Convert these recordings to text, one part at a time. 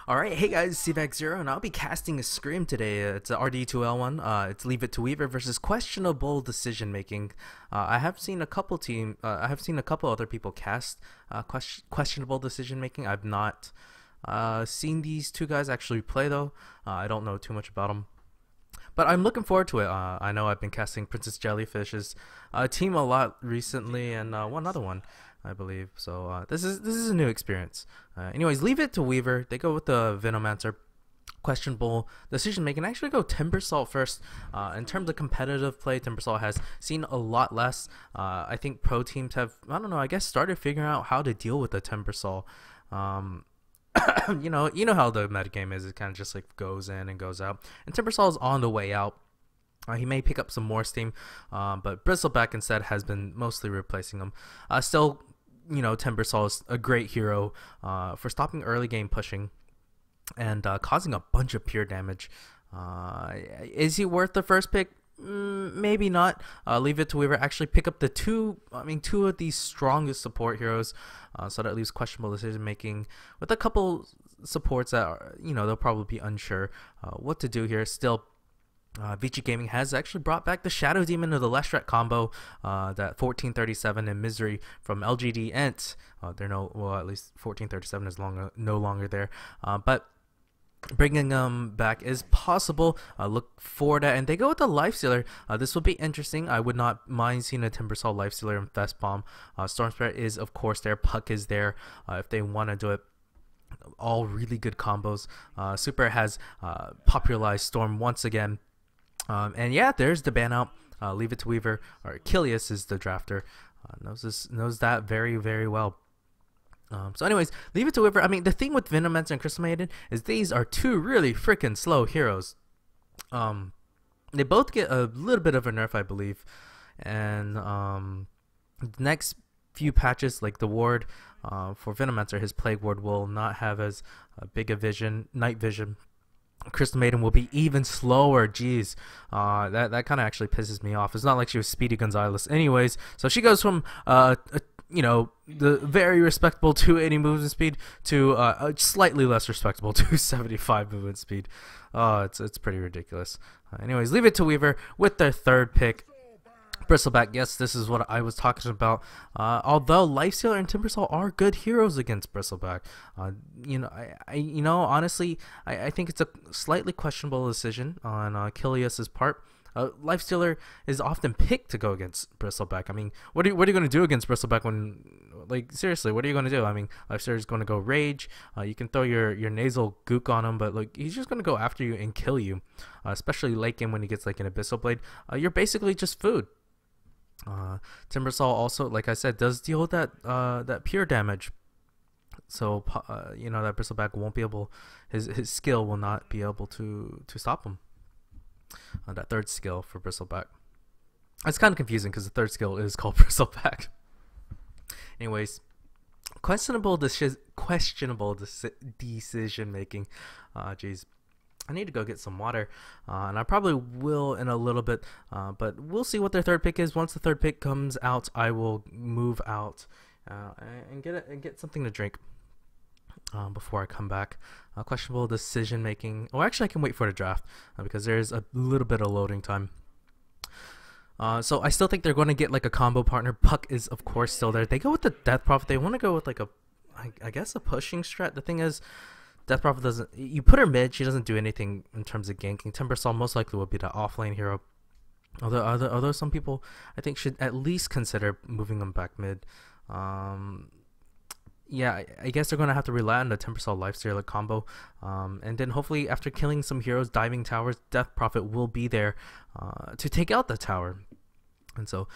Alright, hey guys, CVAX0, and I'll be casting a Scrim today. It's a RD2L one. It's Leave It to Weaver versus questionable decision making. I have seen a couple other people cast questionable decision making. I've not seen these two guys actually play though. I don't know too much about them. But I'm looking forward to it. I know I've been casting Princess Jellyfish's team a lot recently, and one other one, I believe. So this is a new experience. Anyways, Leave It to Weaver. They go with the Venomancer. Questionable decision making. I actually go Timbersaw first. In terms of competitive play, Timbersaw has seen a lot less. I think pro teams have, I don't know, I guess started figuring out how to deal with the Timbersaw. You know how the metagame is. It kind of just like goes in and goes out. And Timbersaw is on the way out. He may pick up some more steam, but Bristleback instead has been mostly replacing him. Still, Timbersaw is a great hero for stopping early game pushing and causing a bunch of pure damage. Is he worth the first pick? Maybe not. Leave It to Weaver. Actually pick up the two of the strongest support heroes, so that leaves questionable decision making with a couple supports that are, they'll probably be unsure what to do here. Still, VG Gaming has actually brought back the Shadow Demon of the Leshret combo, that 1437 and Misery from LGD Ent. At least 1437 is no longer there, but bringing them back is possible. Look for that, and they go with the Lifestealer. This will be interesting. I would not mind seeing a Timbersaw Lifestealer and Fest Bomb. Storm Spirit is of course there. Puck is there if they want to do it. All really good combos. Super has popularized Storm once again, and yeah, there's the ban out. Leave It to Weaver, or Achilles is the drafter. Knows that very, very well. So anyways, Leave It to Weaver. I mean, the thing with Venomancer and Crystal Maiden is these are two really freaking slow heroes. They both get a little bit of a nerf, I believe, and the next few patches, like the ward for Venomancer, his Plague Ward will not have as big a night vision. Crystal Maiden will be even slower. Jeez, that kind of actually pisses me off. It's not like she was Speedy Gonzalez anyways. So she goes from the very respectable 280 movement speed to a slightly less respectable 275 movement speed. It's pretty ridiculous. Anyways, Leave It to Weaver with their third pick. Bristleback, yes, this is what I was talking about. Although Lifestealer and Timbersaw are good heroes against Bristleback, honestly, I think it's a slightly questionable decision on Kilius's part. Lifestealer is often picked to go against Bristleback. I mean, what are you going to do against Bristleback when, like, seriously, what are you going to do? I mean, Lifestealer is going to go Rage. You can throw your nasal gook on him, but like he's just going to go after you and kill you, especially late game when he gets like an Abyssal Blade. You're basically just food. Timbersaw also, like I said, does deal with that pure damage. So that Bristleback won't be able, his skill will not be able to stop him. That third skill for Bristleback. It's kind of confusing because the third skill is called Bristleback. Anyways, questionable decision making. Jeez. I need to go get some water, and I probably will in a little bit, but we'll see what their third pick is. Once the third pick comes out, I will move out and get something to drink before I come back. Questionable decision making. Oh, actually, I can wait for the draft because there's a little bit of loading time. So I still think they're going to get like a combo partner. Puck is of course still there. They go with the Death Prophet. They want to go with like I guess a pushing strat. The thing is, Death Prophet doesn't. You put her mid, she doesn't do anything in terms of ganking. Timbersaw most likely will be the offlane hero. Although some people I think should at least consider moving them back mid. Yeah, I guess they're gonna have to rely on the Timbersaw Lifestealer combo, and then hopefully after killing some heroes, diving towers, Death Prophet will be there to take out the tower. And so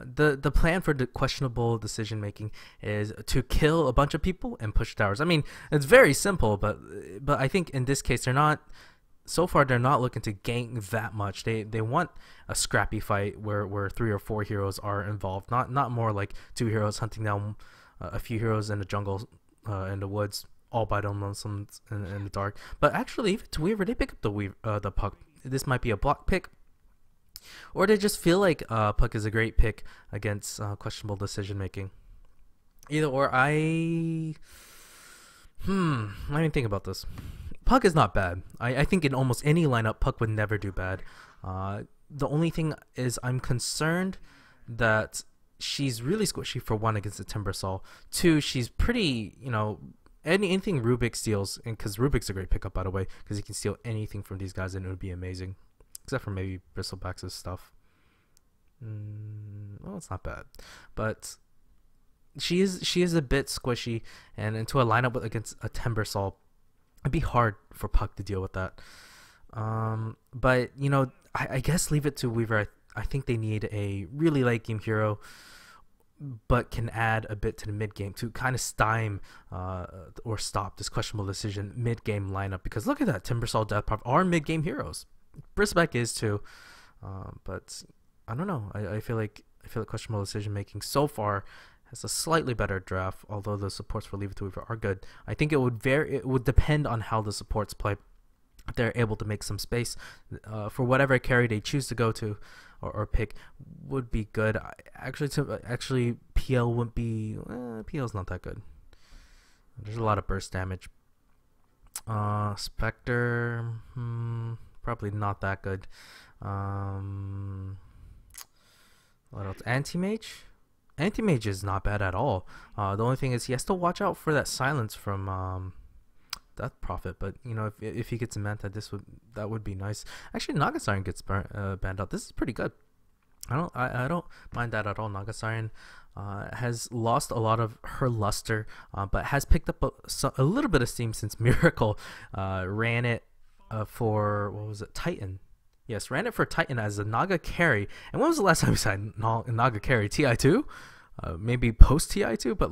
the plan for the questionable decision making is to kill a bunch of people and push towers. I mean, it's very simple, but I think in this case they're not looking to gank that much. They want a scrappy fight where 3 or 4 heroes are involved, not more like 2 heroes hunting down a few heroes in the jungle, in the woods, all by themselves in the dark. But actually, even to Weaver, they pick up the Puck. This might be a block pick, or they just feel like Puck is a great pick against questionable decision making. Either or, Let me think about this. Puck is not bad. I think in almost any lineup, Puck would never do bad. The only thing is I'm concerned that she's really squishy for one against the Timbersaw. Two, she's pretty, anything Rubik steals, and because Rubik's a great pickup by the way, because he can steal anything from these guys and it would be amazing, except for maybe Bristleback's stuff. Well, it's not bad, but she is a bit squishy, and into a lineup against a Timbersaw, it'd be hard for Puck to deal with that. But I guess leave it to Weaver. I think they need a really late game hero, but can add a bit to the mid game to kind of stymie or stop this questionable decision mid game lineup. Because look at that, Timbersaw, Death Prop are mid game heroes. Bristleback is too, but I don't know. I feel like questionable decision making so far has a slightly better draft. Although the supports for Leave It to Weaver are good, I think it would depend on how the supports play. If they're able to make some space for whatever carry they choose to go to or pick, would be good. Actually, PL wouldn't be. PL's not that good. There's a lot of burst damage. Spectre, probably not that good. What else? Anti-Mage? Anti-Mage is not bad at all. The only thing is he has to watch out for that silence from Death Prophet. But if he gets a Manta, that would be nice. Actually, Nagasiren gets banned out. This is pretty good. I don't mind that at all. Nagasiren has lost a lot of her luster, but has picked up a little bit of steam since Miracle ran it for, what was it, Titan. Yes, ran it for Titan as a Naga carry. And when was the last time we saw Naga carry? TI2? Maybe post TI2, but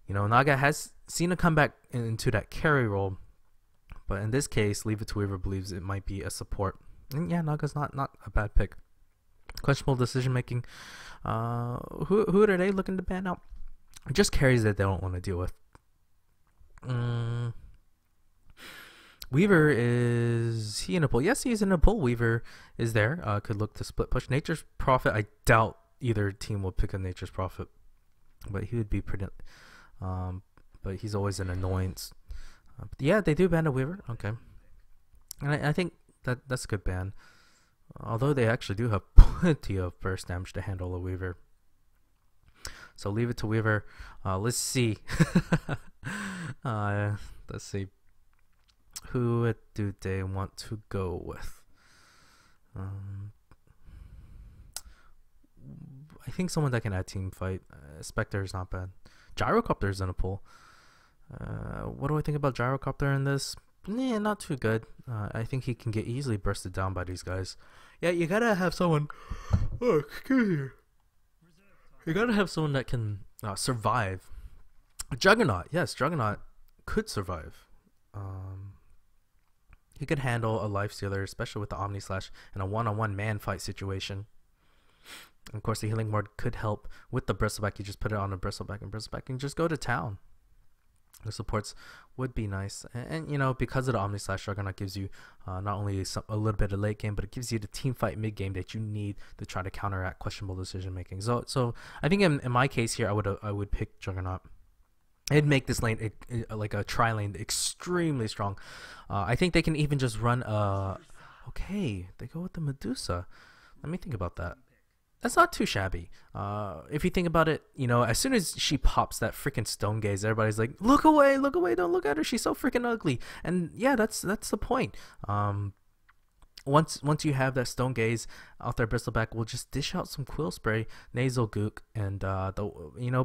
Naga has seen a comeback into that carry role. But in this case, Leave It to Weaver believes it might be a support. And yeah, Naga's not a bad pick. Questionable decision making. Who are they looking to ban out? Just carries that they don't want to deal with. Weaver, is he in a pull? Yes, he's in a pull. Weaver is there. Could look to split push. Nature's Prophet, I doubt either team will pick a Nature's Prophet, but he would be pretty. But he's always an annoyance. Yeah, they do ban a Weaver. Okay, and I think that's a good ban. Although they actually do have plenty of burst damage to handle a Weaver. So Leave It to Weaver. Let's see. Let's see. Who do they want to go with? I think someone that can add team fight. Spectre is not bad. Gyrocopter is in a pull. What do I think about Gyrocopter in this? Not too good. I think he can get easily bursted down by these guys. Yeah, you gotta have someone. Oh, excuse me. You gotta have someone that can survive. Juggernaut, yes, Juggernaut could survive. He could handle a life stealer, especially with the Omni Slash in a one-on-one man fight situation. And of course, the healing ward could help with the Bristleback. You just put it on a Bristleback, and Bristleback can just go to town. The supports would be nice, and because of the Omni Slash, Juggernaut gives you not only a little bit of late game, but it gives you the team fight mid game that you need to try to counteract questionable decision making. So I think in my case here, I would pick Juggernaut. It'd make this lane like a tri lane extremely strong. I think they can even just run okay, they go with the Medusa. Let me think about that. That's not too shabby. If you think about it, as soon as she pops that freaking stone gaze, everybody's like, look away, don't look at her, she's so freaking ugly. And yeah, that's the point. Once you have that stone gaze out there, Bristleback will just dish out some quill spray, nasal gook, and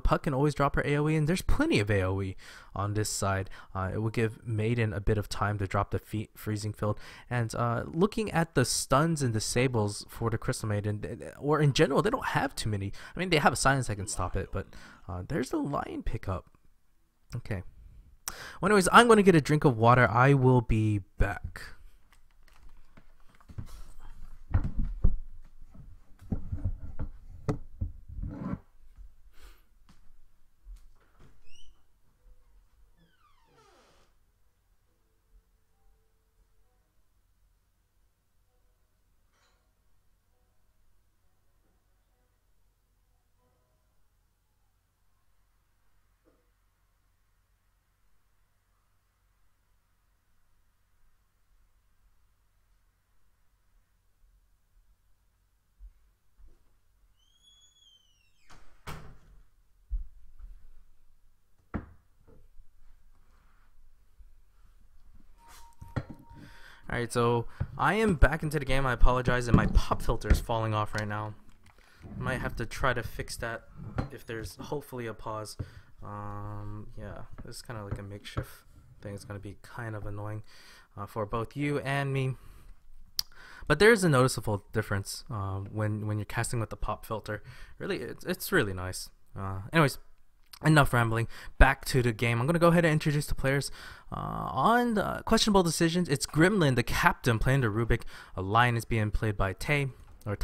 Puck can always drop her AoE, and there's plenty of AoE on this side. It will give Maiden a bit of time to drop the freezing field. And looking at the stuns and disables for the Crystal Maiden, or in general, they don't have too many. I mean, they have a silence that can stop it, but there's the Lion pickup. Okay. Well, anyways, I'm going to get a drink of water. I will be back. Alright, so I am back into the game. I apologize, and my pop filter is falling off right now. Might have to try to fix that if there's hopefully a pause. Yeah, this is kind of like a makeshift thing. It's going to be kind of annoying for both you and me. But there is a noticeable difference when you're casting with the pop filter. Really, it's really nice. Anyways, enough rambling. Back to the game. I'm going to go ahead and introduce the players. On the questionable decisions, it's Gremlin, the captain, playing the Rubik. A lion is being played by Tai. It's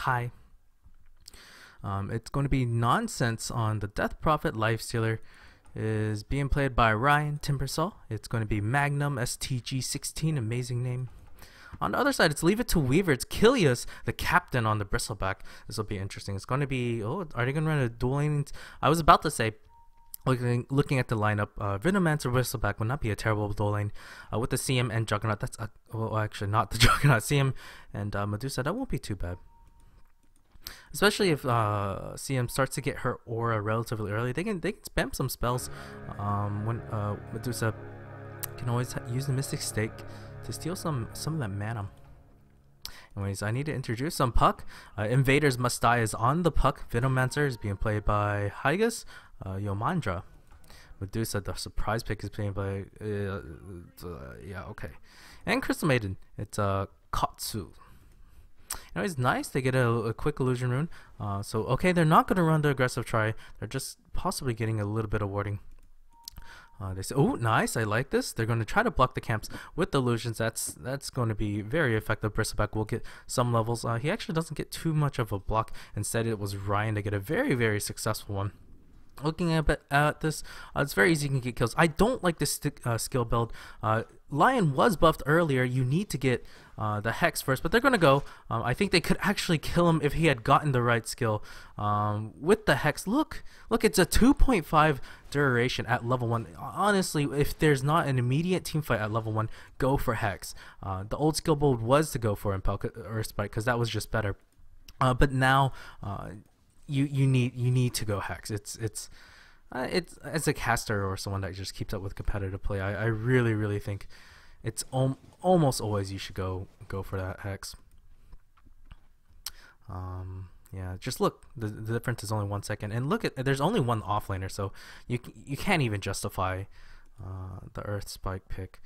going to be Nonsense on the Death Prophet. Lifestealer is being played by Ryan Timbersall. It's going to be Magnum STG16, amazing name. On the other side, it's Leave It to Weaver. It's Kilius, the captain, on the Bristleback. This will be interesting. It's going to be, oh, are they going to run a dueling? I was about to say, looking at the lineup, Venomancer Bristleback would not be a terrible duel lane with the CM and Juggernaut. That's well, actually not the Juggernaut. CM and Medusa, that won't be too bad. Especially if CM starts to get her aura relatively early, they can spam some spells. When Medusa can always use the Mystic Stake to steal some of that mana. Anyways, I need to introduce some Puck. Invaders Must Die is on the Puck. Venomancer is being played by Hygas Yomandra. Medusa, the surprise pick, is played by yeah, okay. And Crystal Maiden, it's Katsu. Anyways, nice. They get a quick illusion rune. So okay, they're not gonna run the aggressive try. They're just possibly getting a little bit of warding. They say, oh, nice. I like this. They're going to try to block the camps with illusions. That's going to be very effective. Bristleback will get some levels. He actually doesn't get too much of a block. Instead, it was Ryan to get a very, very successful one. Looking at this, it's very easy. You can get kills. I don't like this skill build. Lion was buffed earlier. You need to get the Hex first, but they're going to go. I think they could actually kill him if he had gotten the right skill. With the Hex, look, it's a 2.5 duration at level 1. Honestly, if there's not an immediate team fight at level 1, go for Hex. The old skill build was to go for Impel or Spike because that was just better. But now, you need to go Hex. It's as a caster or someone that just keeps up with competitive play, I really think it's almost always you should go for that Hex. Yeah, just look, the difference is only 1 second, and look at, there's only one offlaner, so you can't even justify the Earth Spike pick.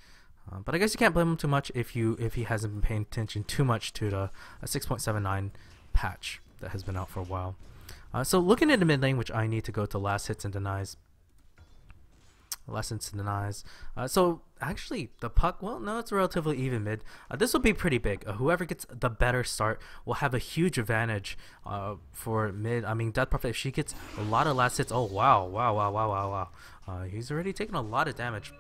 But I guess you can't blame him too much if he hasn't been paying attention too much to the 6.79 patch that has been out for a while. So looking at the mid lane, which I need to go to last hits and denies. So actually the Puck, well, no, it's relatively even mid. This will be pretty big. Whoever gets the better start will have a huge advantage for mid. I mean, Death Prophet, if she gets a lot of last hits, oh wow. He's already taken a lot of damage.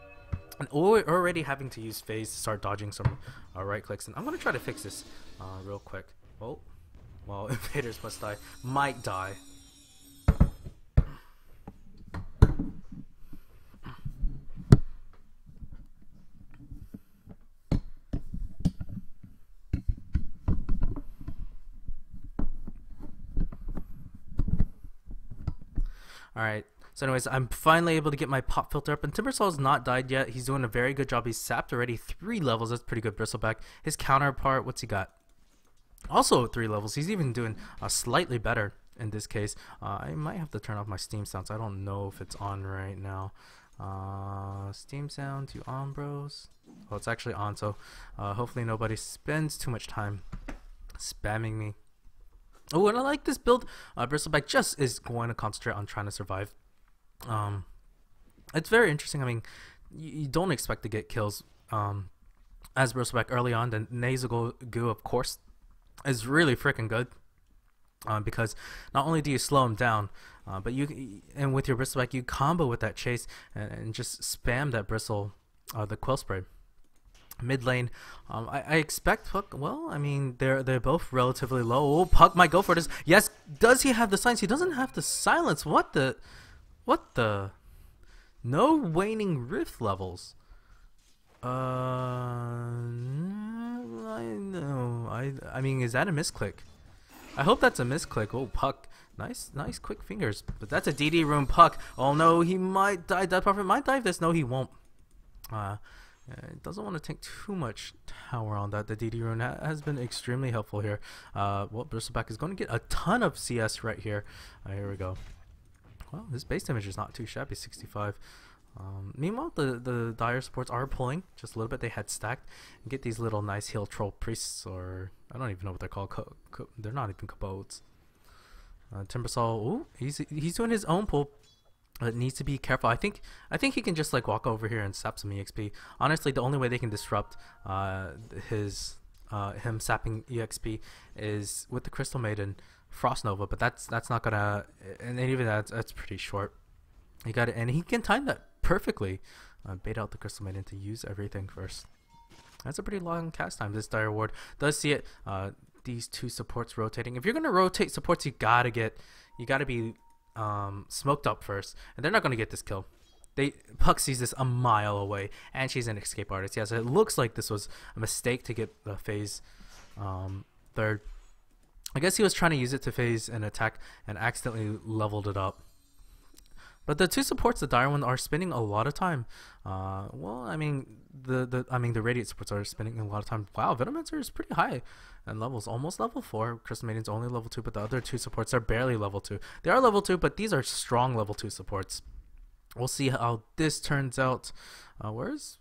And already having to use phase to start dodging some right clicks. And I'm going to try to fix this real quick. Oh. Well, Invaders Must Die might die. Alright, so anyways, I'm finally able to get my pop filter up, and Timbersall's not died yet. He's doing a very good job. He's sapped already 3 levels. That's pretty good. Bristleback. His counterpart, what's he got? Also 3 levels. He's even doing slightly better in this case. I might have to turn off my Steam sounds. I don't know if it's on right now. Steam sound to on, bros. Well, it's actually on, so hopefully nobody spends too much time spamming me. Oh, and I like this build. Bristleback just is going to concentrate on trying to survive. It's very interesting. I mean, you don't expect to get kills as Bristleback early on. The nasal goo, of course, is really freaking good because not only do you slow him down, but and with your Bristleback you combo with that chase and just spam that bristle, the Quill Spray. Mid lane, I expect Puck. Well, I mean they're both relatively low. Oh, Puck might go for this. Yes, does he have the silence? He doesn't have the silence. What the? No waning rift levels. I mean, is that a misclick? I hope that's a misclick. Oh, Puck. Nice quick fingers. But that's a DD room Puck. Oh no, he might die. Death Prophet might dive this. No, he won't. Doesn't want to take too much tower on that. The DD rune has been extremely helpful here. Well, Bristleback is going to get a ton of CS right here. Here we go. Well, his base damage is not too shabby, 65. Meanwhile, the dire supports are pulling just a little bit. They had stacked and get these little nice heal troll priests, or I don't even know what they're called. They're not even kobolds. Timbersaw, ooh, he's doing his own pull. It needs to be careful. I think he can just like walk over here and sap some EXP. Honestly, the only way they can disrupt him sapping EXP is with the Crystal Maiden Frost Nova, but that's not gonna, and even that's pretty short. You got it, and he can time that perfectly. Bait out the Crystal Maiden to use everything first. That's a pretty long cast time. This Dire Ward does see it. These two supports rotating. If you're gonna rotate supports, you gotta be smoked up first, and they're not gonna get this kill. Puck sees this a mile away, and she's an escape artist. Yes, it looks like this was a mistake to get the phase third. I guess he was trying to use it to phase an attack and accidentally leveled it up. But the two supports, the Dire one, are spending a lot of time. Well, I mean, the Radiant supports are spending a lot of time. Wow, Venomancer is pretty high and levels, almost level 4. Crystal Maiden's only level 2, but the other two supports are barely level 2. They are level 2, but these are strong level 2 supports. We'll see how this turns out. Where is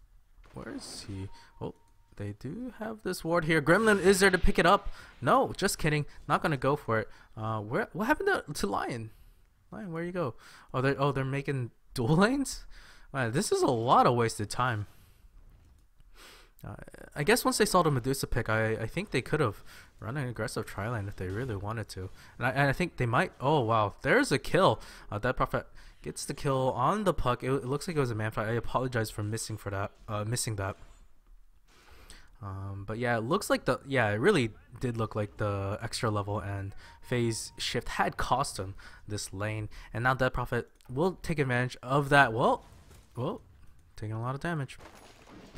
he? Oh, they do have this ward here. Gremlin is there to pick it up. No, just kidding. Not gonna go for it. What happened to Lion? Lion, where you go? Oh, they're making dual lanes. This is a lot of wasted time. I guess once they saw the Medusa pick, I think they could have run an aggressive tri-lane if they really wanted to, and I think they might. Oh wow, there's a kill. That Prophet gets the kill on the puck. It looks like it was a man fight. I apologize for missing that. But yeah, it looks like it really did look like the extra level and phase shift had cost him this lane, and now that Prophet will take advantage of that. Well, taking a lot of damage.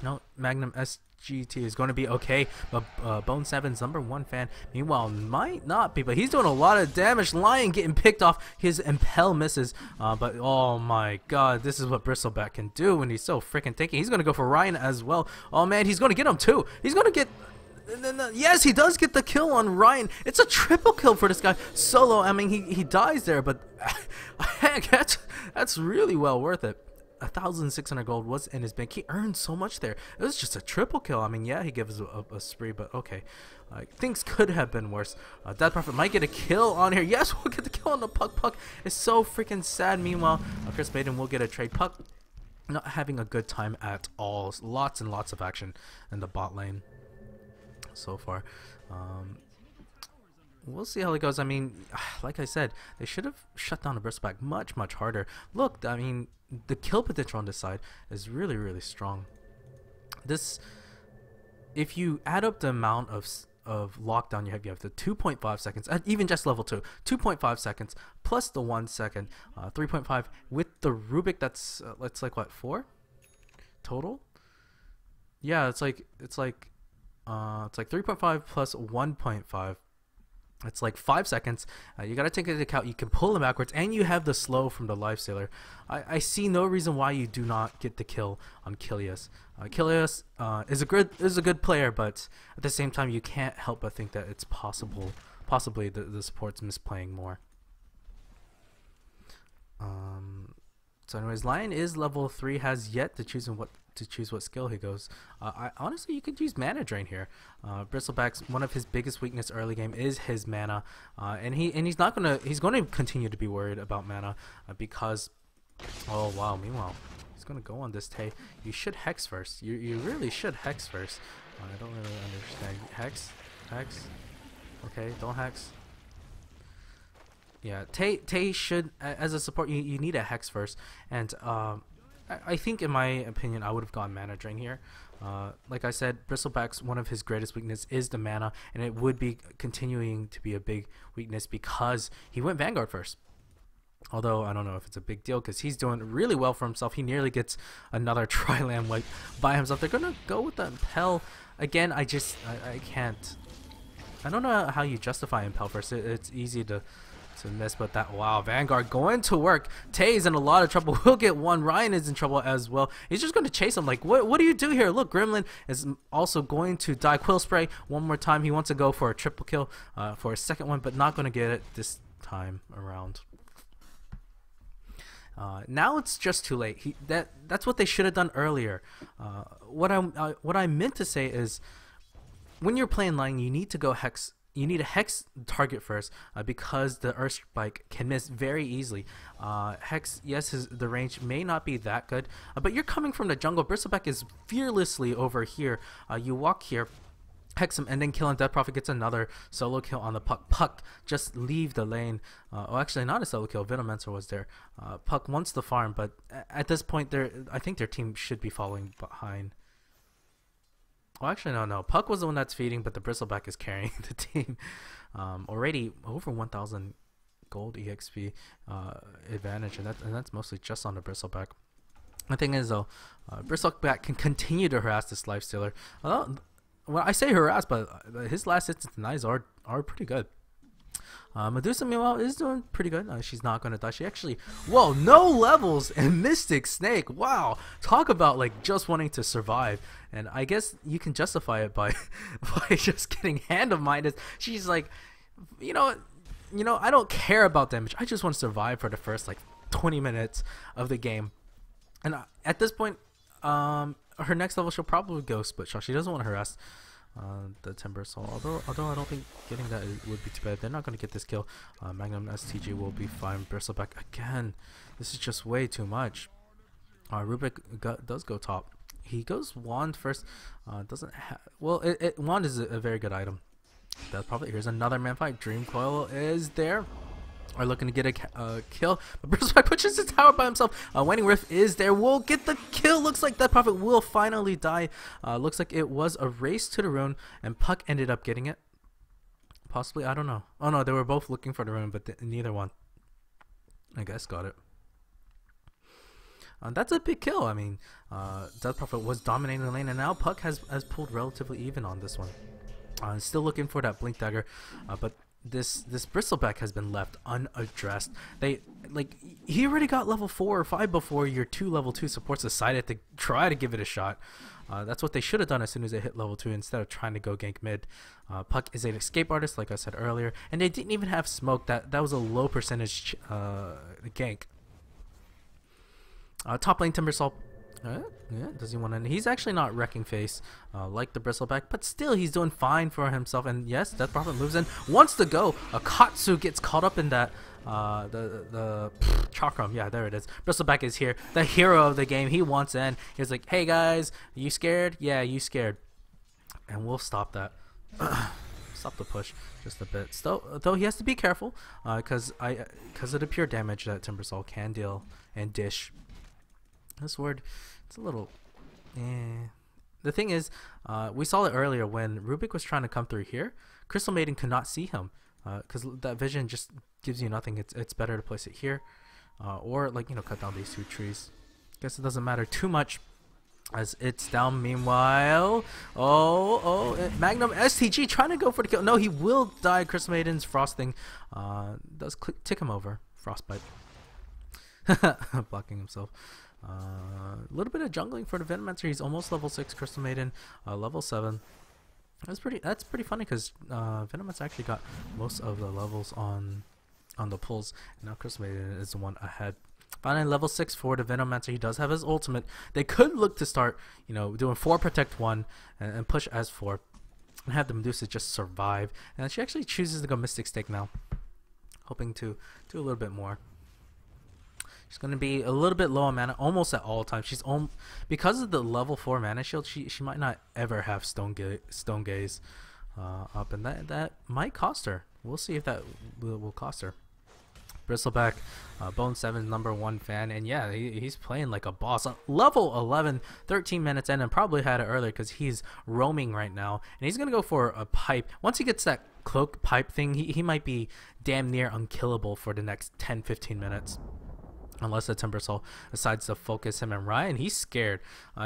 No, Magnum SGT is going to be okay, but Bone 7's #1 fan, meanwhile, might not be, but he's doing a lot of damage. Lion getting picked off. His Impel misses, but oh my god, this is what Bristleback can do when he's so freaking tanky. He's going to go for Ryan as well. Oh man, he's going to get him too. He's going to get... Yes, he does get the kill on Ryan. It's a triple kill for this guy. Solo, I mean, he dies there, but heck, that's really well worth it. 1,600 gold was in his bank. He earned so much there. It was just a triple kill. I mean, yeah, he gives a spree, but okay. Things could have been worse. Death Prophet might get a kill on here. Yes, we'll get the kill on the Puck. Puck is so freaking sad. Meanwhile, Chris Maiden will get a trade. Puck not having a good time at all. Lots and lots of action in the bot lane so far. We'll see how it goes. I mean, like I said, they should have shut down the Bristleback much harder. Look, I mean, the kill potential on this side is really strong. This, if you add up the amount of lockdown you have the 2.5 seconds, even just level 2, 2.5 seconds plus the 1 second, 3.5 with the Rubik. That's like what, 4 total? Yeah, it's like 3.5 plus 1.5. It's like 5 seconds. You gotta take into account you can pull him backwards, and you have the slow from the Lifestealer. I see no reason why you do not get the kill on Kilius. Kilius is a good player, but at the same time you can't help but think that it's possibly the support's misplaying more. So anyways, Lion is level 3, has yet to choose what skill he goes. Honestly, you could use mana drain here. Bristleback's one of his biggest weakness early game is his mana, and he's going to continue to be worried about mana because, oh wow, meanwhile he's going to go on this Tay. You should hex first. You really should hex first. I don't really understand. Hex. Okay, don't hex. Yeah, Tay should, as a support, you need a hex first, and I think, in my opinion, I would have gone mana drain here. Like I said, Bristleback's one of his greatest weakness is the mana, and it would be continuing to be a big weakness because he went Vanguard first. Although I don't know if it's a big deal because he's doing really well for himself. He nearly gets another tri-land wipe by himself. They're gonna go with the Impel again. I can't. I don't know how you justify Impel first. It's easy to to miss, but that, wow, Vanguard going to work. Tay's in a lot of trouble. We'll get one. Ryan is in trouble as well. He's just going to chase him. Like, what do you do here? Look, Gremlin is also going to die. Quill Spray one more time. He wants to go for a triple kill for a second one, but not going to get it this time around. Now it's just too late. That's what they should have done earlier. What I meant to say is, when you're playing Lion, you need to go hex. You need a hex target first because the Earth Spike can miss very easily. Hex, yes, the range may not be that good, but you're coming from the jungle. Bristleback is fearlessly over here. You walk here, hex him, and then kill him. Death Prophet gets another solo kill on the Puck. Puck just leave the lane. Oh, actually, not a solo kill. Venomancer was there. Puck wants the farm, but at this point, I think their team should be falling behind. Well, actually, no. Puck was the one that's feeding, but the Bristleback is carrying the team. Already over 1,000 gold EXP advantage, and that's mostly just on the Bristleback. The thing is, though, Bristleback can continue to harass this Lifestealer. Well, I say harass, but his last hits and denies are pretty good. Medusa, meanwhile, is doing pretty good. She's not going to die. She actually, whoa, no levels and Mystic Snake. Wow, talk about like just wanting to survive. And I guess you can justify it by just getting hand of minus. She's like, you know, I don't care about damage. I just want to survive for the first like 20 minutes of the game. And at this point, her next level she'll probably go split shot. She doesn't want to harass the Timber Soul, although I don't think getting that would be too bad. They're not going to get this kill. Magnum STG will be fine. Bristleback again. This is just way too much. Rubik does go top. He goes Wand first. Doesn't have, well, Wand is a very good item. That's probably, here's another man fight. Dream Coil is there. Are looking to get a kill, but Bristleback pushes his tower by himself. Waning Rift is there. We'll get the kill. Looks like that Prophet will finally die. Looks like it was a race to the rune, and Puck ended up getting it. Possibly, I don't know. Oh no, they were both looking for the rune, but neither one, I guess, got it. That's a big kill. I mean, Death Prophet was dominating the lane, and now Puck has pulled relatively even on this one. Still looking for that Blink Dagger, but this Bristleback has been left unaddressed. He already got level 4 or 5 before your 2 level 2 supports decided to try to give it a shot. That's what they should have done as soon as they hit level 2 instead of trying to go gank mid. Puck is an escape artist, like I said earlier, and they didn't even have smoke. That was a low percentage gank. Top lane Timbersaw. Yeah, does he want to? He's actually not wrecking face like the Bristleback, but still he's doing fine for himself. And yes, Death Prophet moves in, wants to go. Katsu gets caught up in that. The Chakram, yeah, there it is. Bristleback is here, the hero of the game. He wants in. He's like, hey guys, you scared? Yeah, you scared. And we'll stop that. Stop the push just a bit. Still, though, he has to be careful because of the pure damage that Timbersaw can deal and dish. This word, it's a little, The thing is, we saw it earlier when Rubik was trying to come through here. Crystal Maiden could not see him because that vision just gives you nothing. It's better to place it here, or like cut down these 2 trees. Guess it doesn't matter too much as it's down. Meanwhile, Magnum STG trying to go for the kill. No, he will die. Crystal Maiden's frosting does tick him over. Frostbite. Blocking himself. A little bit of jungling for the Venomancer. He's almost level 6. Crystal Maiden, level 7. That's pretty funny because Venomancer actually got most of the levels on the pulls. And now Crystal Maiden is the one ahead. Finally, level 6 for the Venomancer. He does have his ultimate. They could look to start, doing 4 protect 1 and push as 4 and have the Medusa just survive. And she actually chooses to go Mystic Stake now, hoping to do a little bit more. She's going to be a little bit low on mana almost at all times. She's because of the level 4 mana shield, she might not ever have Stone Gaze up, and that might cost her. We'll see if that will cost her. Bristleback, Bone 7's #1 fan, and yeah, he's playing like a boss. Level 11, 13 minutes in, and probably had it earlier because he's roaming right now, and he's going to go for a pipe. Once he gets that cloak pipe thing, he might be damn near unkillable for the next 10-15 minutes. Unless the Timbersaw decides to focus him and Ryan, he's scared.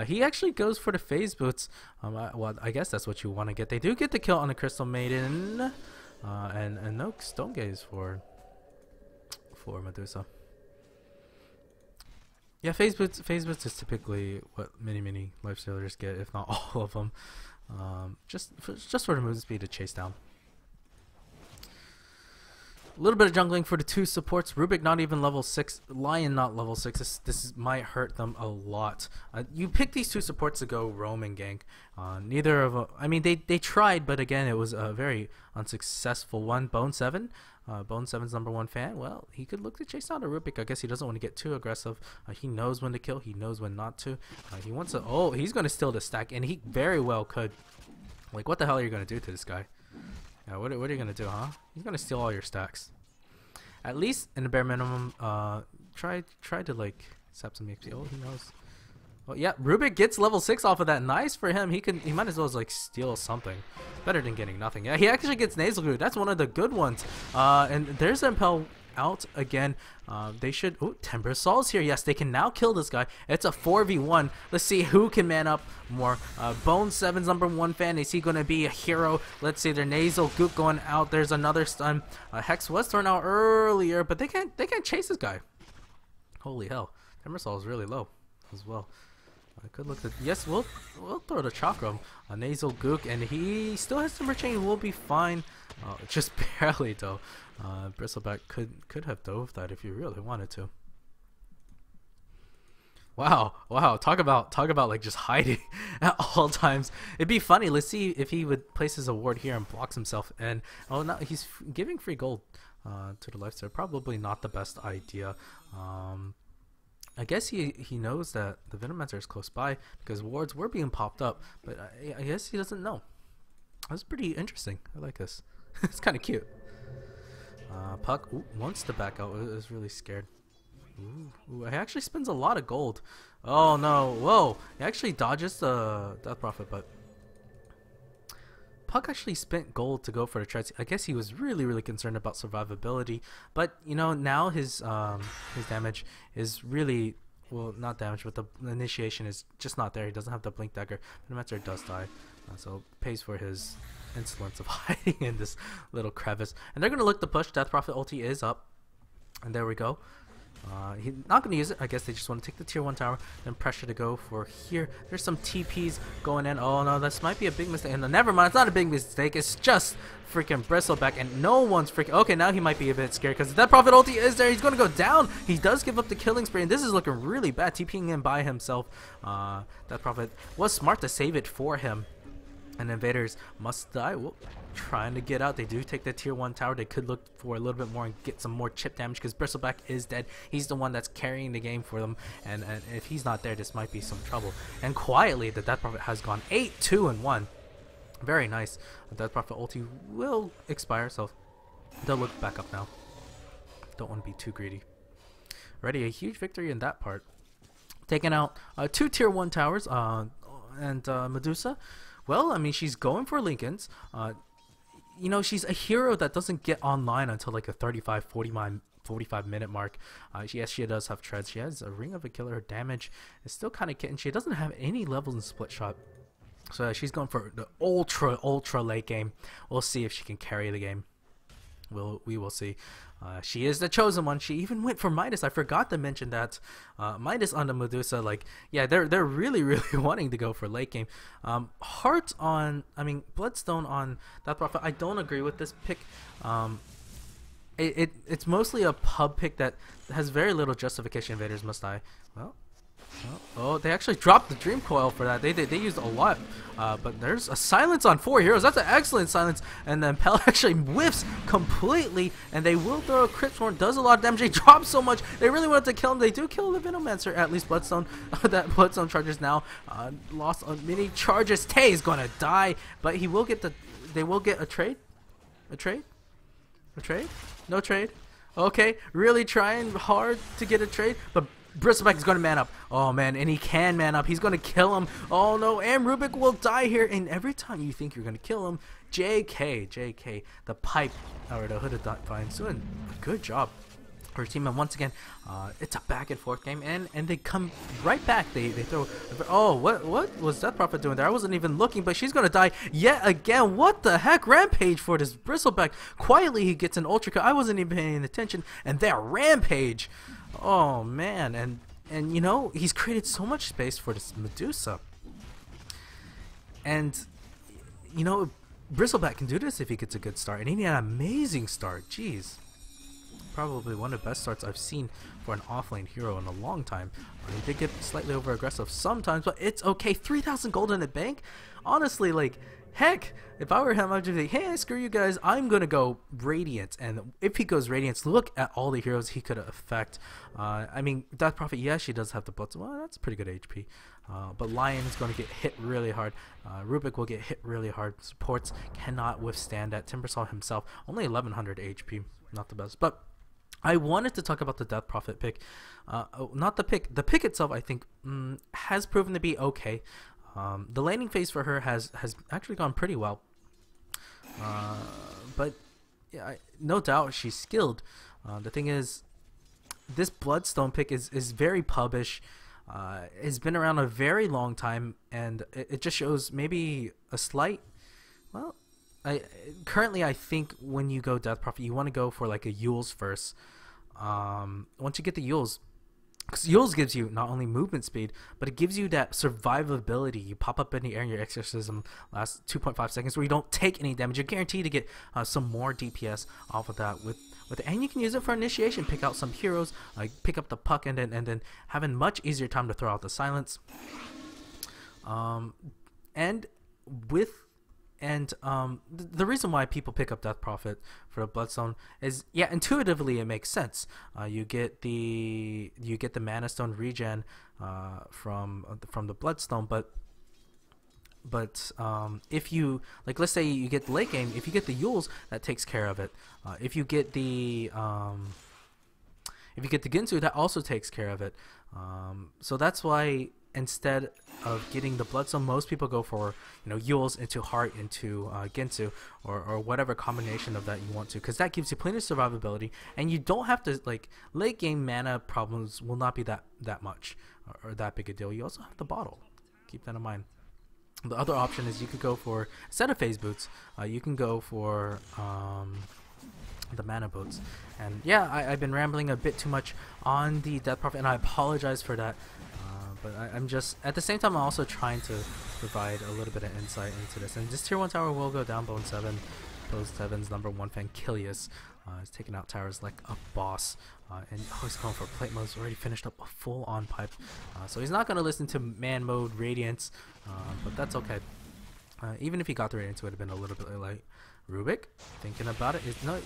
He actually goes for the phase boots. Well, I guess that's what you want to get. They do get the kill on the Crystal Maiden, and no Stone Gaze for for Medusa. Yeah, phase boots is typically what many lifestealers get, if not all of them. Just for the movement speed to chase down. A little bit of jungling for the two supports. Rubik not even level 6. Lion not level 6. This might hurt them a lot. You pick these two supports to go roam and gank. Neither of them... I mean, they tried, but again, it was a very unsuccessful one. Bone 7. Bone 7's #1 fan. Well, he could look to chase down a Rubik. I guess he doesn't want to get too aggressive. He knows when to kill. He knows when not to. He wants to... Oh, he's going to steal the stack, and he very well could. Like, what the hell are you going to do to this guy? Yeah, what are you going to do, huh? He's going to steal all your stacks. At least, in the bare minimum, try to, like, sap some XP. Oh, he knows. Well, yeah, Rubik gets level 6 off of that. Nice for him. He might as well, like, steal something. Better than getting nothing. Yeah, he actually gets Nasal Glue. That's one of the good ones. And there's Impel out again. They should... Oh, Timber Saw's here. Yes, they can now kill this guy. It's a 4v1. Let's see who can man up more. Bone 7's #1 fan. Is he going to be a hero? Let's see. Their Nasal Goop going out. There's another stun. Hex was thrown out earlier, but they can't chase this guy. Holy hell. Timber Saw is really low as well. I could look at... Yes, we'll throw the Chakram. A Nasal Gook, and he still has Timber Chain. Will be fine. Just barely though. Bristleback could have dove that if you really wanted to. Wow. Talk about like just hiding at all times. It'd be funny. Let's see if he would place his award here and blocks himself. And oh no, he's giving free gold to the lifestealer. Probably not the best idea. I guess he knows that the Venomancer is close by because wards were being popped up, but I guess he doesn't know. That's pretty interesting. I like this. It's kind of cute. Puck wants to back out. Is really scared. Ooh, he actually spends a lot of gold. Oh no! Whoa! He actually dodges the Death Prophet, but Puck actually spent gold to go for the treads. I guess he was really concerned about survivability, but you know now his damage is really, well, not damage, but the initiation is just not there. He doesn't have the blink dagger. Venomancer does die, so pays for his insolence of hiding in this little crevice. And they're gonna look to push. Death Prophet ulti is up, and there we go. He's not going to use it. I guess they just want to take the tier 1 tower and pressure to go for here. There's some TPs going in. Oh no, this might be a big mistake. And never mind, it's not a big mistake. It's just freaking Bristleback, and no one's freaking... Okay, now he might be a bit scared because that Prophet ulti is there. He's going to go down. He does give up the killing spree, and this is looking really bad. TPing in by himself. That Prophet was smart to save it for him. And invaders must die. Whoop. Trying to get out. They do take the tier 1 tower. They could look for a little bit more and get some more chip damage because Bristleback is dead. He's the one that's carrying the game for them, and if he's not there, this might be some trouble. And quietly, the Death Prophet has gone 8-2-1. Very nice. The Death Prophet ulti will expire, so they'll look back up now. Don't want to be too greedy. Already a huge victory in that part. Taking out 2 tier 1 towers, and Medusa. Well, I mean, she's going for Lincolns. You know, she's a hero that doesn't get online until like a 45 minute mark. Yes, she does have treads. She has a Ring of a Killer. Her damage is still kind of kitten. She doesn't have any levels in split shot. So she's going for the ultra late game. We'll see if she can carry the game. We will see. She is the chosen one. She even went for Midas. I forgot to mention that. Midas on the Medusa, like, yeah, they're really wanting to go for late game. Heart on, I mean, Bloodstone on that Prophet. I don't agree with this pick. It's mostly a pub pick that has very little justification. Invaders must die. Well. Oh, they actually dropped the Dream Coil for that. They used a lot, but there's a silence on 4 heroes. That's an excellent silence, and then Pell actually whiffs completely, and they will throw a Crypt Swarm. Does a lot of damage. They drop so much. They really wanted to kill him. They do kill the Venomancer, at least Bloodstone. That Bloodstone charges now lost on many charges. Tay is gonna die, but he will get the. They will get a trade. A trade. No trade. Okay, really trying hard to get a trade, but Bristleback is going to man up. Oh man, and he can man up. He's going to kill him. Oh no, and Rubik will die here. And every time you think you're going to kill him, JK, the pipe, or the Hooded Defiance, doing a good job. her team, and once again it's a back and forth game, and they come right back. They throw, oh, what was Death Prophet doing there? I wasn't even looking, but she's gonna die yet again. What the heck? Rampage for this Bristleback. Quietly he gets an ultra cut. I wasn't even paying attention, and there, Rampage. Oh man, and you know, he's created so much space for this Medusa, and you know, Bristleback can do this if he gets a good start, and he had an amazing start. Jeez. Probably one of the best starts I've seen for an offlane hero in a long time. He did get slightly over aggressive sometimes, but it's okay. 3,000 gold in the bank. Honestly, like, heck, if I were him, I'd just be like, hey, screw you guys, I'm gonna go Radiance. And if he goes Radiance, look at all the heroes he could affect. I mean, Death Prophet, yes, she does have the Blitz. Well, that's pretty good HP. But Lion is going to get hit really hard. Rubik will get hit really hard. Supports cannot withstand that. Timbersaw himself, only 1100 HP. Not the best, but I wanted to talk about the Death Prophet pick. Not the pick. The pick itself, I think, has proven to be okay. The laning phase for her has actually gone pretty well. But yeah, no doubt she's skilled. The thing is, this Bloodstone pick is very pubbish. Has been around a very long time, and it just shows maybe a slight, well, currently I think when you go Death Prophet, you want to go for like a Yules first. Once you get the Yules, because Yules gives you not only movement speed, but it gives you that survivability. You pop up in the air and your exorcism lasts 2.5 seconds where you don't take any damage. You're guaranteed to get some more DPS off of that with and you can use it for initiation. Pick out some heroes, pick up the puck, and then have a much easier time to throw out the silence. The reason why people pick up Death Prophet for the Bloodstone is, yeah, intuitively it makes sense. You get the Mana Stone regen from the Bloodstone, but if you, like, let's say you get the late game, if you get the Yules, that takes care of it. If you get the Ginsu, that also takes care of it. So that's why instead of getting the Bloodstone, most people go for, you know, Yules into Heart into Ginsu, or whatever combination of that you want to, because that gives you plenty of survivability, and you don't have to, like, late game mana problems will not be that much or that big a deal. You also have the bottle. Keep that in mind. The other option is you could go for, instead of phase boots, you can go for the mana boots. And yeah, I've been rambling a bit too much on the Death Prophet, and I apologize for that. But I'm just, at the same time, I'm also trying to provide a little bit of insight into this. And this tier 1 tower will go down. Bone 7, Post 7's #1 fan, Kilius, is taking out towers like a boss. And he's going for plate mode. He's already finished up a full-on pipe. So he's not going to listen to man mode Radiance, but that's okay. Even if he got the Radiance, it would have been a little bit like Rubik. Thinking about it,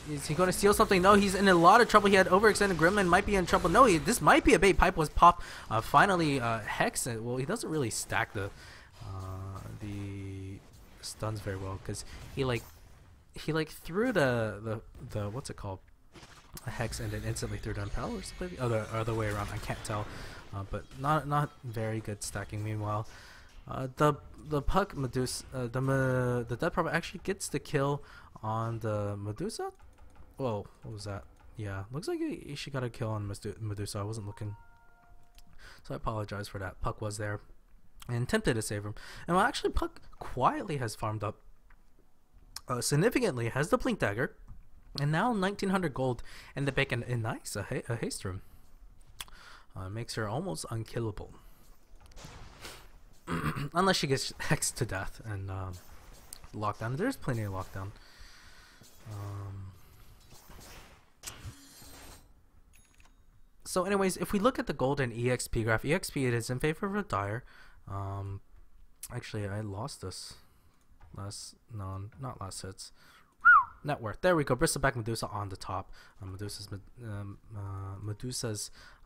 is he going to steal something? No, he's in a lot of trouble. He had overextended. Gremlin might be in trouble. No, this might be a bait. Pipe was popped. Finally, Hex. Well, he doesn't really stack the stuns very well, because he threw the what's it called, a Hex, and then instantly threw down power, or something. Other way around. I can't tell, but not very good stacking. Meanwhile, the puck Medusa, the Death Prophet actually gets the kill on the Medusa. Whoa, what was that? Yeah, looks like she got a kill on Medusa. I wasn't looking, so I apologize for that. Puck was there and attempted to save him, and well, actually Puck quietly has farmed up significantly, has the Blink Dagger, and now 1900 gold in the bank, and nice, a haste room. Makes her almost unkillable. Unless she gets hexed to death and lockdown. There's plenty of lockdown. So anyways, if we look at the golden EXP graph, EXP, it is in favor of a Dire. Actually, I lost this. Not last hits. Net worth. There we go. Bristleback Medusa on the top. Medusa's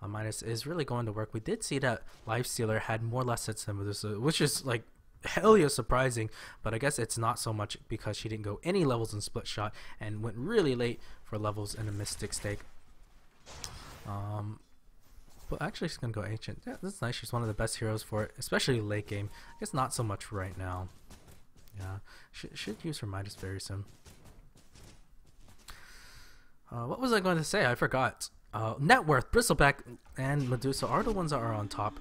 minus is really going to work. We did see that Lifestealer had more less hits than Medusa, which is like hell yeah surprising. But I guess it's not so much because she didn't go any levels in Split Shot and went really late for levels in a Mystic Stake. But actually she's gonna go Ancient. Yeah, that's nice. She's one of the best heroes for it, especially late game. I guess not so much right now. Yeah, should use her Midas very soon. What was I going to say? I forgot. Net worth, Bristleback, and Medusa are the ones that are on top.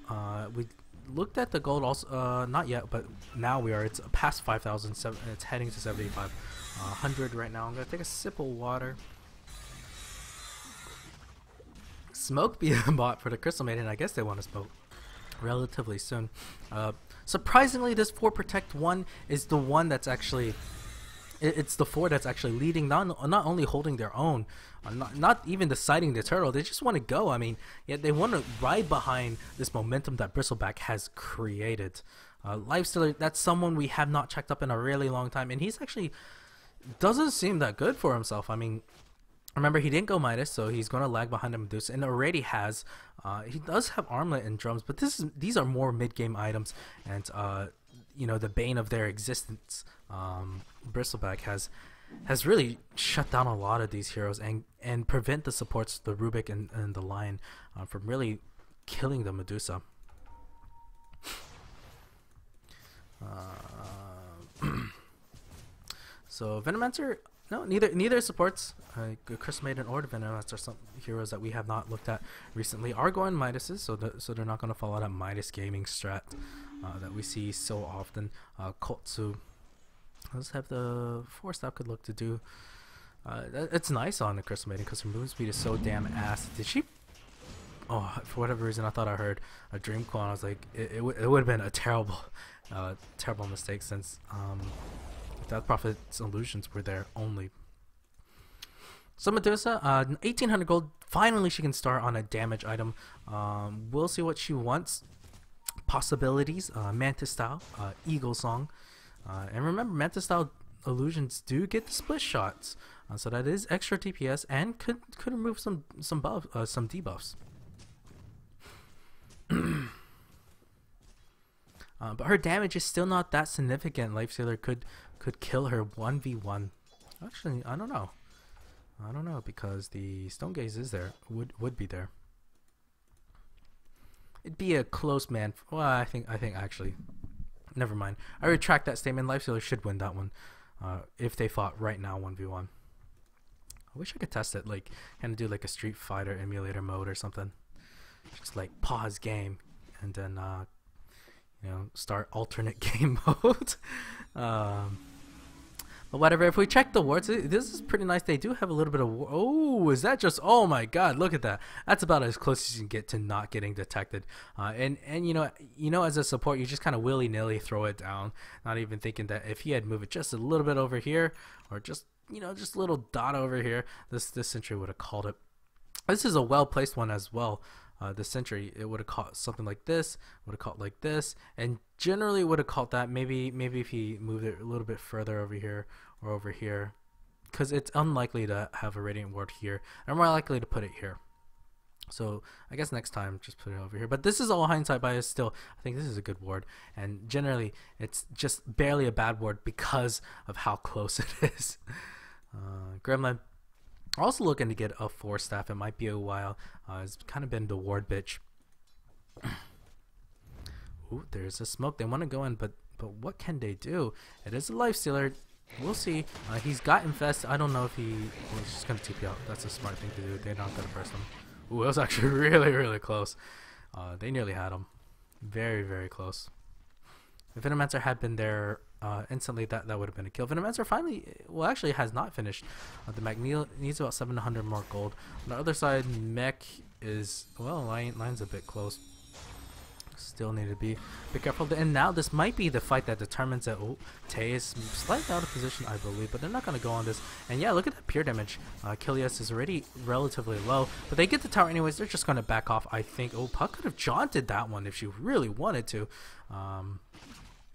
We looked at the gold also, not yet, but now we are. It's past 5,000. It's heading to 7,500 right now. I'm gonna take a sip of water. Smoke being bought for the Crystal Maiden. I guess they want to smoke relatively soon. Surprisingly, this 4 Protect 1 is the one that's actually... It's the 4 that's actually leading, not only holding their own, not even deciding the turtle. They just want to go. I mean, yeah, they want to ride behind this momentum that Bristleback has created. Lifestealer, that's someone we have not checked up in a really long time, and he's actually doesn't seem that good for himself. I mean, remember, he didn't go Midas, so he's going to lag behind the Medusa, and already has. He does have armlet and drums, but these are more mid-game items, and you know, the bane of their existence. Bristleback has really shut down a lot of these heroes and prevent the supports, the Rubik and the Lion, from really killing the Medusa. So Venomancer, no, neither supports. Crystal Maiden or the Venomancer are some heroes that we have not looked at recently. Are going Midases, so they're not going to follow that Midas gaming strat that we see so often. Kotsu, let's have the 4-stop could look to do. It's nice on the Crystal Maiden because her move speed is so damn ass. Did she? Oh, for whatever reason, I thought I heard a Dream Clone. I was like, it would have been a terrible mistake since Death Prophet's illusions were there only. So Medusa, 1,800 gold. Finally, she can start on a damage item. We'll see what she wants. Possibilities, Mantis style, Eagle Song, and remember, Mantis style illusions do get the split shots, so that is extra DPS and could remove some debuffs. But her damage is still not that significant. Lifestealer could kill her 1v1. Actually, I don't know because the Stone Gaze is there, would be there. It'd be a close man. Well, I think actually, never mind. I retract that statement. Lifestealer should win that one, if they fought right now 1v1. I wish I could test it, like kind of do like a Street Fighter emulator mode or something. Just like pause game and then you know, start alternate game mode. But whatever, if we check the wards, this is pretty nice. They do have a little bit of... Oh, is that just... Oh my god, look at that. That's about as close as you can get to not getting detected. And you know, as a support, you just kind of willy-nilly throw it down, not even thinking that if he had moved it just a little bit over here, or just, you know, just a little dot over here, this sentry would have called it. This is a well-placed one as well. The sentry, it would have caught something like this, would have caught like this, and generally would have caught that. Maybe if he moved it a little bit further over here or over here, because it's unlikely to have a radiant ward here, and more likely to put it here. So I guess next time just put it over here. But this is all hindsight bias. Still, I think this is a good ward, and generally it's just barely a bad ward because of how close it is. Gremlin. Also looking to get a 4-staff. It might be a while. It's kind of been the ward bitch. Ooh, there's a smoke. They want to go in, but what can they do? It is a Lifestealer. We'll see. He's got Infest. I don't know if he's just going to TP out. That's a smart thing to do. They're not going to burst him. Ooh, it was actually really close. They nearly had him. Very close. If Venomancer had been there instantly, that would have been a kill. Venomancer finally, well, actually has not finished. The mech needs about 700 more gold. On the other side, mech is, well, line's a bit close. Still need to be careful. And now this might be the fight that determines that. Oh, Tay is slightly out of position, I believe, but they're not going to go on this. And yeah, look at that pure damage. Kilias is already relatively low, but they get the tower anyways. They're just going to back off, I think. Oh, Puck could have jaunted that one if she really wanted to.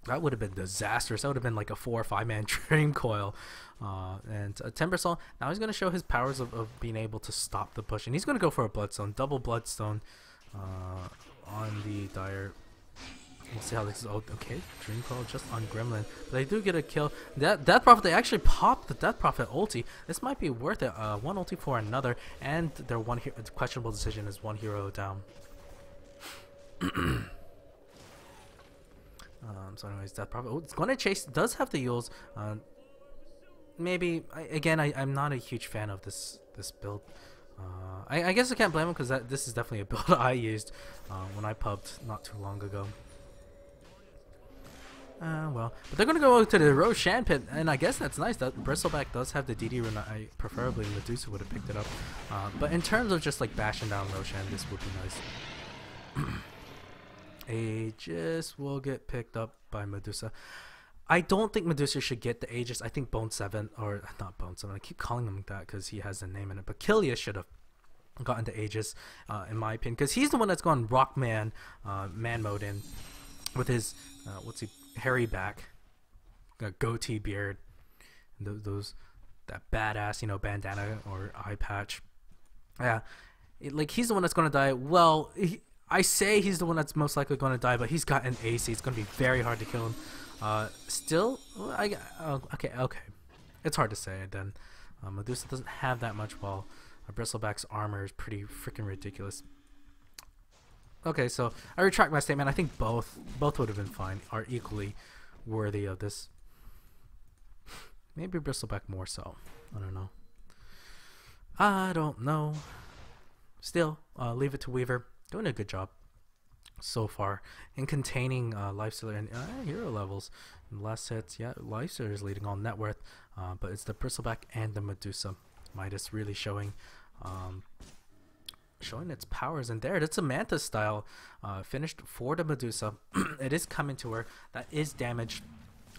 That would have been disastrous. That would have been like a 4 or 5 man Dream Coil. And Timbersaw, now he's going to show his powers of being able to stop the push. And he's going to go for a Bloodstone, double Bloodstone on the Dire. We'll see how this is. Oh, okay. Dream Coil just on Gremlin. But they do get a kill. Death Prophet, they actually popped the Death Prophet ulti. This might be worth it. One ulti for another. And their questionable decision is 1 hero down. So anyways, Death Prophet, it's going to chase, does have the Yules. Maybe, I'm not a huge fan of this build. I guess I can't blame him because this is definitely a build I used when I pubbed not too long ago. Well, but they're gonna go to the Roshan pit, and I guess that's nice. That Bristleback does have the DD rune. I preferably Medusa would have picked it up, but in terms of just like bashing down Roshan, this would be nice. Aegis will get picked up by Medusa. I don't think Medusa should get the Aegis. I think Bone 7, or not Bone 7, I keep calling him that because he has a name in it, but Killia should have gotten the Aegis, in my opinion, because he's the one that's gone Rockman, man mode in, with his, hairy back, goatee beard, that badass, bandana or eye patch. Yeah, he's the one that's gonna die. Well, I say he's the one that's most likely gonna die, but he's got an AC. It's gonna be very hard to kill him. Still, okay, it's hard to say. Then Medusa doesn't have that much, while Bristleback's armor is pretty freaking ridiculous. Okay, so I retract my statement. I think both would have been fine, are equally worthy of this. Maybe Bristleback more so. I don't know. Still, leave it to Weaver. Doing a good job so far in containing Lifestealer and hero levels. In the last hits, yeah, Lifestealer is leading on net worth, but it's the Bristleback and the Medusa. Midas really showing its powers, and there, that's a Manta style finished for the Medusa. It is coming to her. That is damage.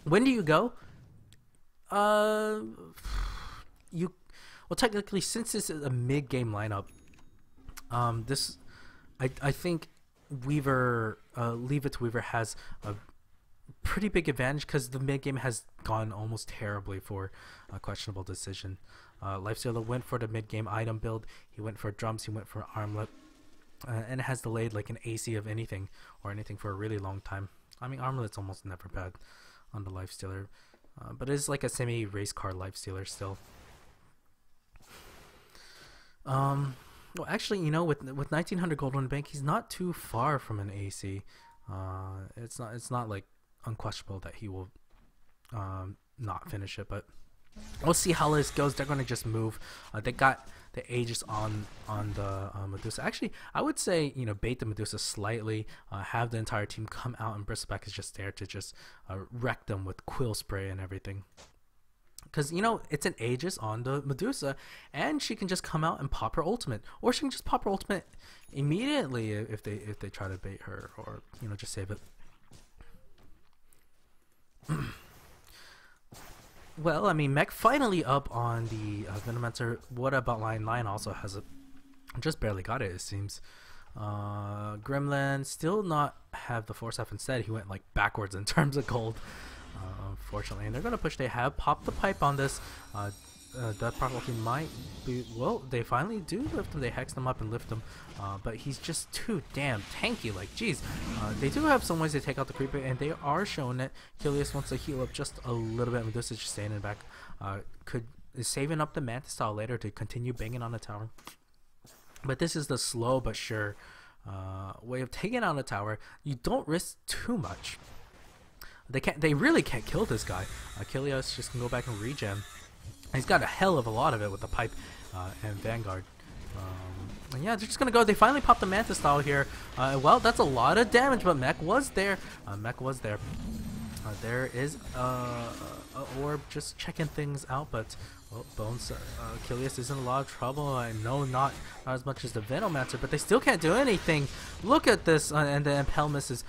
When do you go? Well, technically, since this is a mid-game lineup, I think Weaver, Leave It to Weaver has a pretty big advantage because the mid-game has gone almost terribly for a questionable decision. Lifestealer went for the mid-game item build. He went for drums. He went for armlet, and it has delayed like an AC of anything for a really long time. I mean, armlet's almost never bad on the Lifestealer, but it is like a semi-race car Lifestealer still. Well, actually, with 1900 gold in the bank, he's not too far from an AC. It's not like unquestionable that he will not finish it, but we'll see how this goes. They're gonna just move. They got the Aegis on the Medusa. Actually, I would say bait the Medusa slightly. Have the entire team come out, and Bristleback is just there to just wreck them with quill spray and everything. Because it's an Aegis on the Medusa, and she can just come out and pop her ultimate, or she can just pop her ultimate immediately if they try to bait her, or just save it. Well, I mean, Mech finally up on the Venomancer. What about Lion? Lion also has it. Just barely got it seems. Gremlin still not have the Force F. Instead, he went like backwards in terms of gold. Unfortunately, and they're gonna push. They have popped the pipe on this. That probably might be. Well, they finally do lift him. They hex them up and lift him, but he's just too damn tanky. Like, geez, they do have some ways to take out the creeper, and they are showing it. Killius wants to heal up just a little bit. Medusa's just staying in the back. Is saving up the Manta style later to continue banging on the tower. But this is the slow but sure way of taking out a tower. You don't risk too much. They really can't kill this guy. Killius just can go back and regen. He's got a hell of a lot of it with the pipe and Vanguard. And yeah, they're just gonna go. They finally popped the Manta style here. Well, that's a lot of damage, but Mech was there. There is a orb just checking things out, but well, Bones, Killius is in a lot of trouble. I know not as much as the Venomancer, but they still can't do anything. Look at this, and the Impel misses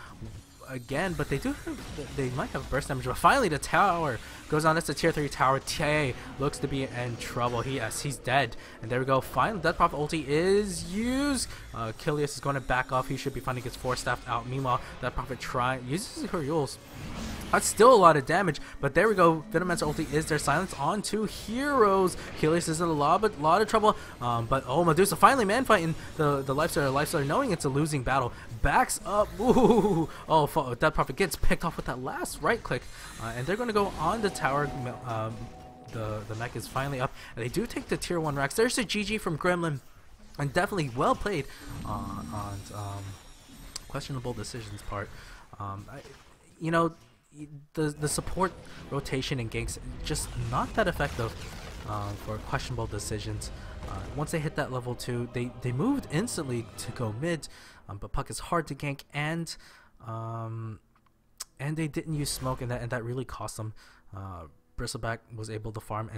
again, but they might have burst damage. But finally, the tower goes on. It's a tier 3 tower. TA looks to be in trouble. He's dead. And there we go. Finally, Death Prophet ulti is used. Killius is going to back off. He should be fine. He gets 4-staffed out. Meanwhile, Death Prophet uses her Yules. That's still a lot of damage, but there we go. Venomancer ulti is there. Silence on 2 heroes. Killius is in a lot of trouble. But oh, Medusa finally man fighting the Lifestealer, knowing it's a losing battle. Backs up. Ooh. Oh, Death Prophet gets picked off with that last right click, and they're going to go on the tower. The mech is finally up, and they do take the tier 1 racks. There's a GG from Gremlin, and definitely well played on questionable decisions part. The support rotation and ganks just not that effective for questionable decisions. Once they hit that level 2, they moved instantly to go mid, but Puck is hard to gank, and they didn't use smoke, and that really cost them. Bristleback was able to farm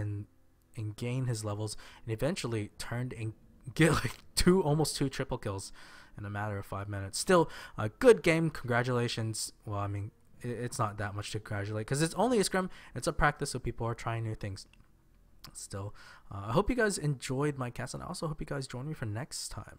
and gain his levels, and eventually turned and get like almost two triple kills in a matter of 5 minutes. Still a good game. Congratulations. Well, I mean, it's not that much to congratulate because it's only a scrim. It's a practice, so people are trying new things. Still, I hope you guys enjoyed my cast, and I also hope you guys join me for next time.